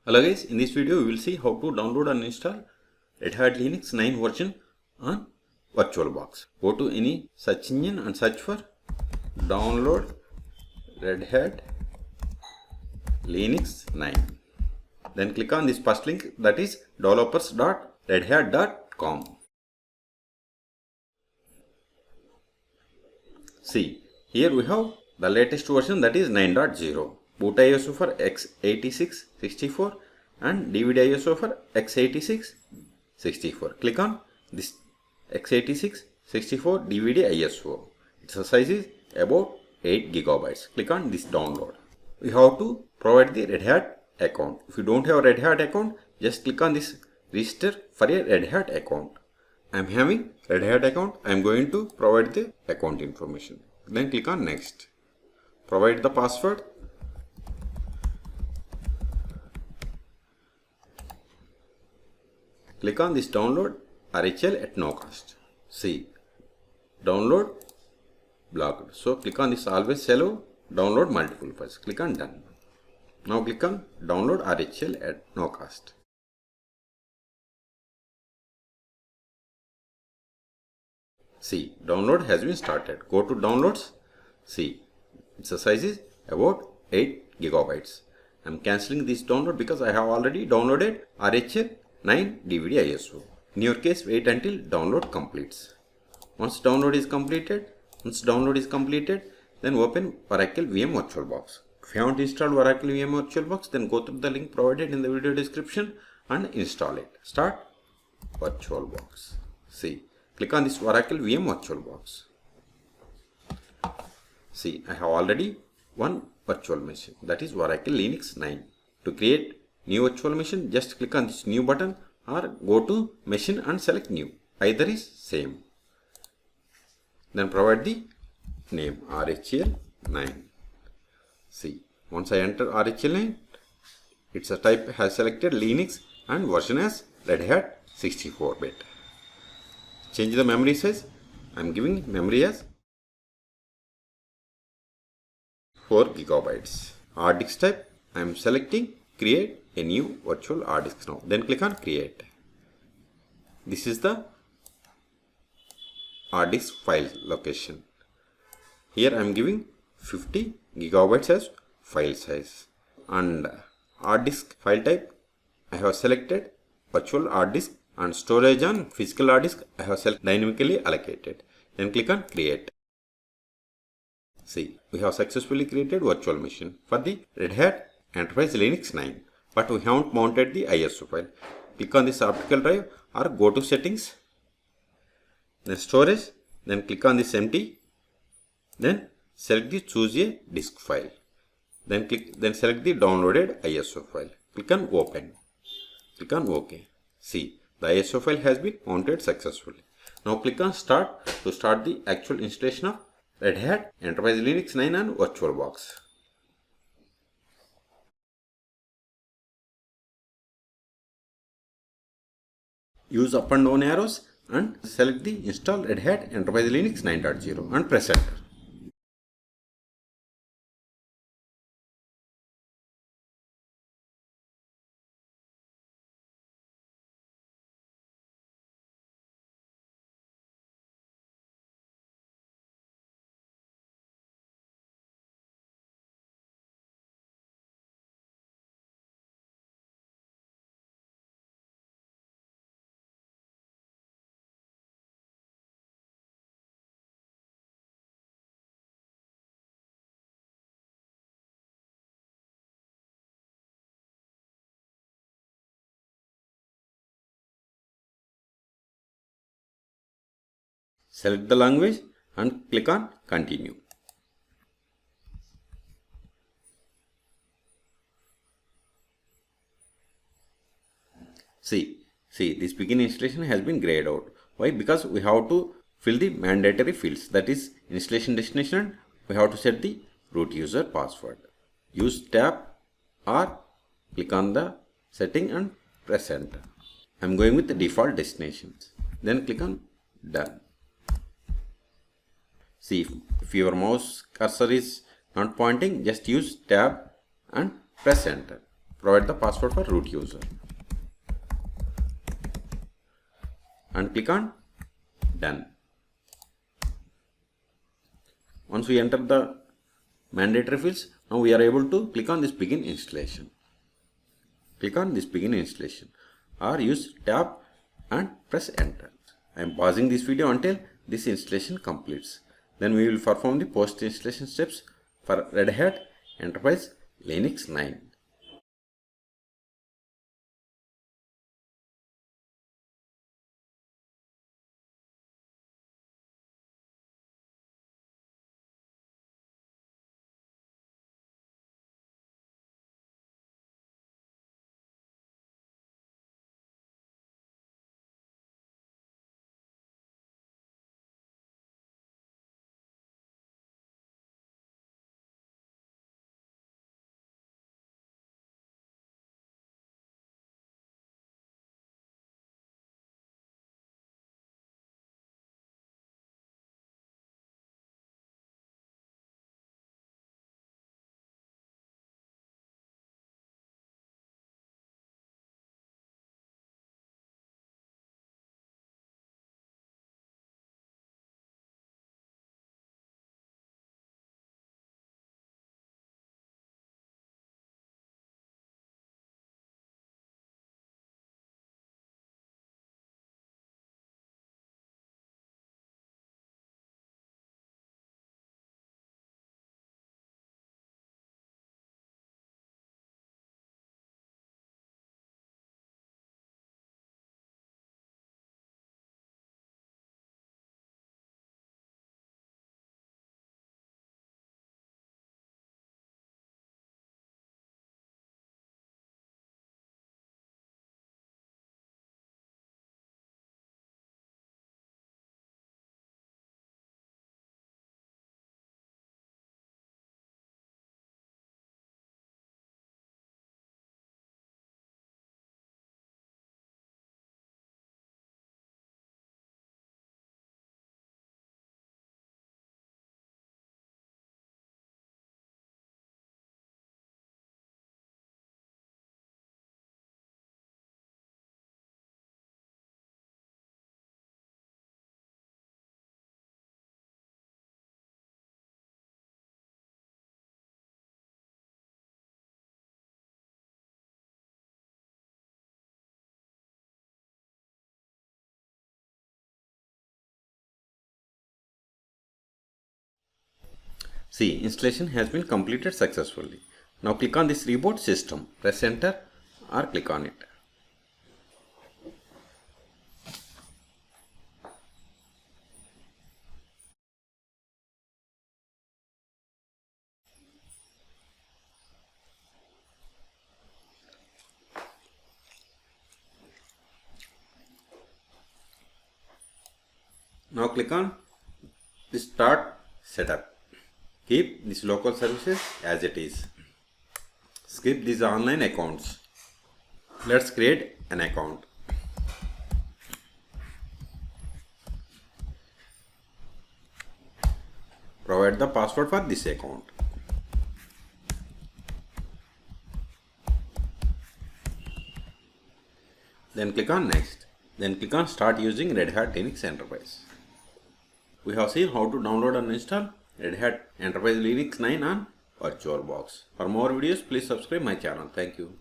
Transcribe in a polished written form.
Hello guys, in this video we will see how to download and install Red Hat Linux 9 version on VirtualBox. Go to any search engine and search for download Red Hat Linux 9. Then click on this first link, that is developers.redhat.com. See, here we have the latest version, that is 9.0. Boot ISO for x86 64 and DVD ISO for x86 64. Click on this x86 64 DVD ISO. Its size is about 8 gigabytes. Click on this download. We have to provide the Red Hat account. If you don't have a Red Hat account, just click on this register for a Red Hat account. I am having Red Hat account. I am going to provide the account information. Then click on next. Provide the password. Click on this download RHEL at no cost. See, download blocked. So click on this always allow download multiple files. Click on done. Now click on download RHEL at no cost. See, download has been started. Go to downloads. See, its size is about 8 gigabytes. I am cancelling this download because I have already downloaded RHEL 9 DVD ISO. In your case, wait until download completes. Once download is completed, then open Oracle VM VirtualBox. If you haven't installed Oracle VM VirtualBox, then go to the link provided in the video description and install it. Start VirtualBox. See, click on this Oracle VM VirtualBox. See, I have already one virtual machine, that is Oracle Linux 9. To create new virtual machine, just click on this new button or go to machine and select new. Either is same. Then provide the name RHEL 9. See, once I enter RHEL 9, its a type has selected Linux and version as Red Hat 64-bit. Change the memory size. I am giving memory as 4 gigabytes. Hard disk type, I am selecting create a new virtual hard disk now. Then click on create. This is the hard disk file location. Here I am giving 50 gigabytes as file size. And hard disk file type, I have selected virtual hard disk, and storage on physical hard disk I have selected dynamically allocated. Then click on create. See, we have successfully created virtual machine for the Red Hat Enterprise Linux 9, but we haven't mounted the ISO file. Click on this optical drive or go to settings, then storage, then click on this empty, then select the choose a disk file, then select the downloaded ISO file. Click on open. Click on OK. See, the ISO file has been mounted successfully. Now click on start to start the actual installation of Red Hat Enterprise Linux 9 on VirtualBox. Use up and down arrows and select the install Red Hat Enterprise Linux 9.0 and press enter. Select the language and click on continue. See, this begin installation has been grayed out. Why? Because we have to fill the mandatory fields, that is installation destination, and we have to set the root user password. Use tab or click on the setting and press enter. I am going with the default destinations. Then click on done. See, if your mouse cursor is not pointing, just use tab and press enter. provide the password for root user and click on done. Once we enter the mandatory fields, now we are able to click on this begin installation. Click on this begin installation or use tab and press enter. I am pausing this video until this installation completes. Then we will perform the post installation steps for Red Hat Enterprise Linux 9. See, installation has been completed successfully. Now click on this reboot system, press enter or click on it. Now click on the start setup. Keep this local services as it is. Skip these online accounts. Let's create an account. Provide the password for this account. Then click on next. Then click on start using Red Hat Linux Enterprise. We have seen how to download and install Red Hat Enterprise Linux 9 on VirtualBox. For more videos, please subscribe my channel. Thank you.